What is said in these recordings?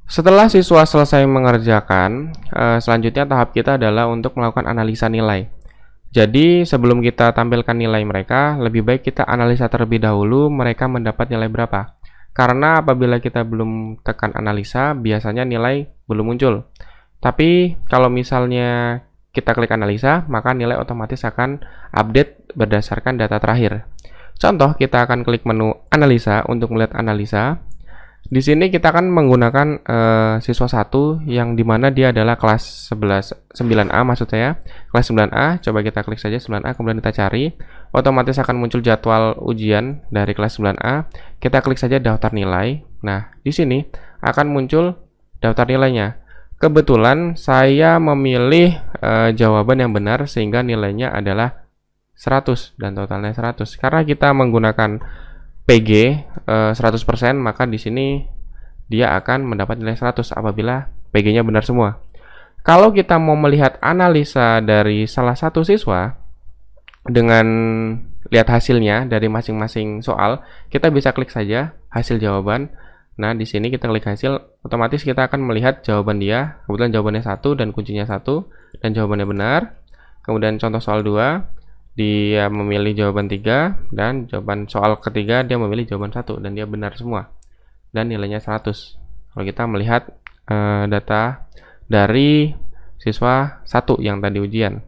Setelah siswa selesai mengerjakan, selanjutnya tahap kita adalah untuk melakukan analisa nilai. Jadi, sebelum kita tampilkan nilai mereka, lebih baik kita analisa terlebih dahulu mereka mendapat nilai berapa. Karena apabila kita belum tekan analisa, biasanya nilai belum muncul. Tapi, kalau misalnya kita klik analisa, maka nilai otomatis akan update berdasarkan data terakhir. Contoh, kita akan klik menu analisa untuk melihat analisa. Di sini kita akan menggunakan siswa 1 yang dimana dia adalah kelas 9A maksud saya. Kelas 9A, coba kita klik saja 9A, kemudian kita cari. Otomatis akan muncul jadwal ujian dari kelas 9A. Kita klik saja daftar nilai. Nah, di sini akan muncul daftar nilainya. Kebetulan saya memilih jawaban yang benar sehingga nilainya adalah 100 dan totalnya 100. Karena kita menggunakan PG 100%, maka di sini dia akan mendapat nilai 100 apabila PG-nya benar semua. Kalau kita mau melihat analisa dari salah satu siswa dengan lihat hasilnya dari masing-masing soal, kita bisa klik saja hasil jawaban. Nah, di sini kita klik hasil, otomatis kita akan melihat jawaban dia. Kebetulan jawabannya 1 dan kuncinya 1 dan jawabannya benar. Kemudian contoh soal 2, dia memilih jawaban 3 dan jawaban soal ketiga dia memilih jawaban 1 dan dia benar semua dan nilainya 100. Kalau kita melihat data dari siswa 1 yang tadi ujian.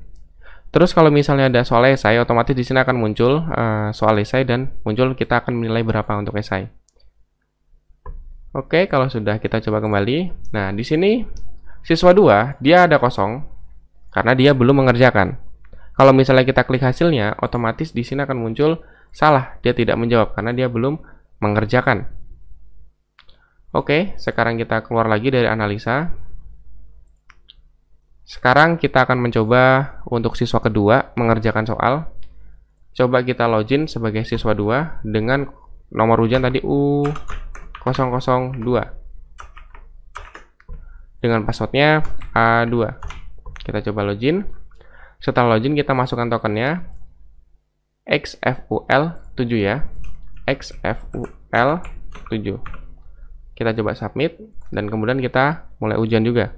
Terus kalau misalnya ada soal esai, otomatis di sini akan muncul soal esai dan muncul kita akan menilai berapa untuk esai. Oke, kalau sudah kita coba kembali. Nah, di sini siswa 2 dia ada kosong karena dia belum mengerjakan. Kalau misalnya kita klik hasilnya, otomatis di sini akan muncul salah, dia tidak menjawab karena dia belum mengerjakan. Oke, sekarang kita keluar lagi dari analisa. Sekarang kita akan mencoba untuk siswa kedua mengerjakan soal. Coba kita login sebagai siswa 2 dengan nomor ujian tadi U002. Dengan passwordnya A2. Kita coba login. Setelah login kita masukkan tokennya XFUL7 ya. XFUL7. Kita coba submit dan kemudian kita mulai ujian juga.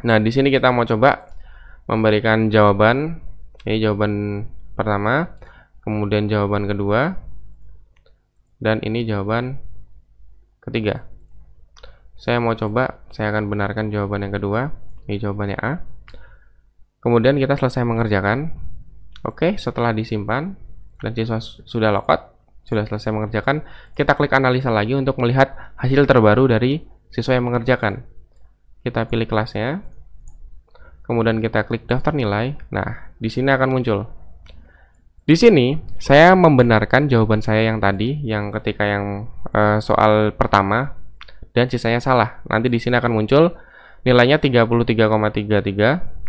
Nah, di sini kita mau coba memberikan jawaban. Ini jawaban pertama, kemudian jawaban kedua, dan ini jawaban ketiga. Saya mau coba, saya akan benarkan jawaban yang kedua. Ini jawabannya A. Kemudian kita selesai mengerjakan. Oke, setelah disimpan dan siswa sudah logout, sudah selesai mengerjakan, kita klik analisa lagi untuk melihat hasil terbaru dari siswa yang mengerjakan. Kita pilih kelasnya. Kemudian kita klik daftar nilai. Nah, di sini akan muncul. Di sini saya membenarkan jawaban saya yang tadi, yang ketika yang soal pertama dan sisanya salah. Nanti di sini akan muncul nilainya 33,33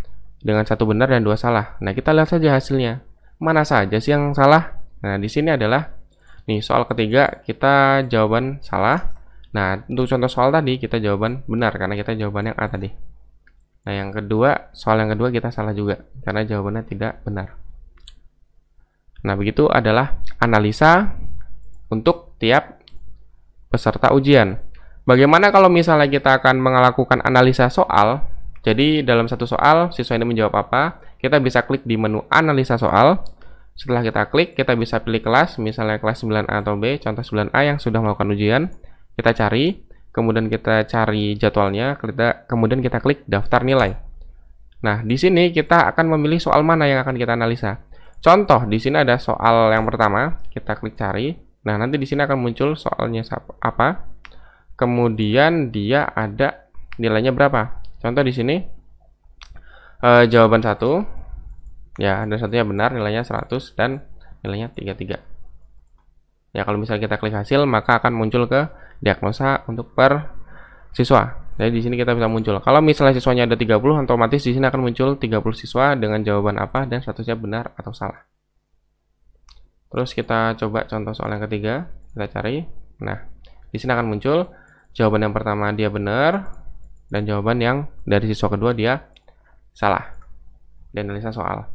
dengan 1 benar dan 2 salah. Nah, kita lihat saja hasilnya. Mana saja sih yang salah? Nah, di sini adalah nih soal ketiga kita jawaban salah. Nah, untuk contoh soal tadi kita jawaban benar karena kita jawaban yang A tadi. Nah, yang kedua, soal yang kedua kita salah juga karena jawabannya tidak benar. Nah, begitu adalah analisa untuk tiap peserta ujian. Bagaimana kalau misalnya kita akan melakukan analisa soal? Jadi dalam satu soal, siswa ini menjawab apa, kita bisa klik di menu analisa soal. Setelah kita klik, kita bisa pilih kelas, misalnya kelas 9A atau B, contoh 9A yang sudah melakukan ujian. Kita cari, kemudian kita cari jadwalnya, kemudian kita klik daftar nilai. Nah, di sini kita akan memilih soal mana yang akan kita analisa. Contoh, di sini ada soal yang pertama, kita klik cari. Nah, nanti di sini akan muncul soalnya apa, kemudian dia ada nilainya berapa. Contoh di sini jawaban 1 ya, ada satunya benar, nilainya 100 dan nilainya 33. Ya, kalau misalnya kita klik hasil, maka akan muncul ke diagnosa untuk per siswa. Jadi di sini kita bisa muncul. Kalau misalnya siswanya ada 30, otomatis di sini akan muncul 30 siswa dengan jawaban apa dan statusnya benar atau salah. Terus kita coba contoh soal yang ketiga, kita cari. Nah, di sini akan muncul jawaban yang pertama dia benar, dan jawaban yang dari siswa kedua dia salah. Dan analisa soal.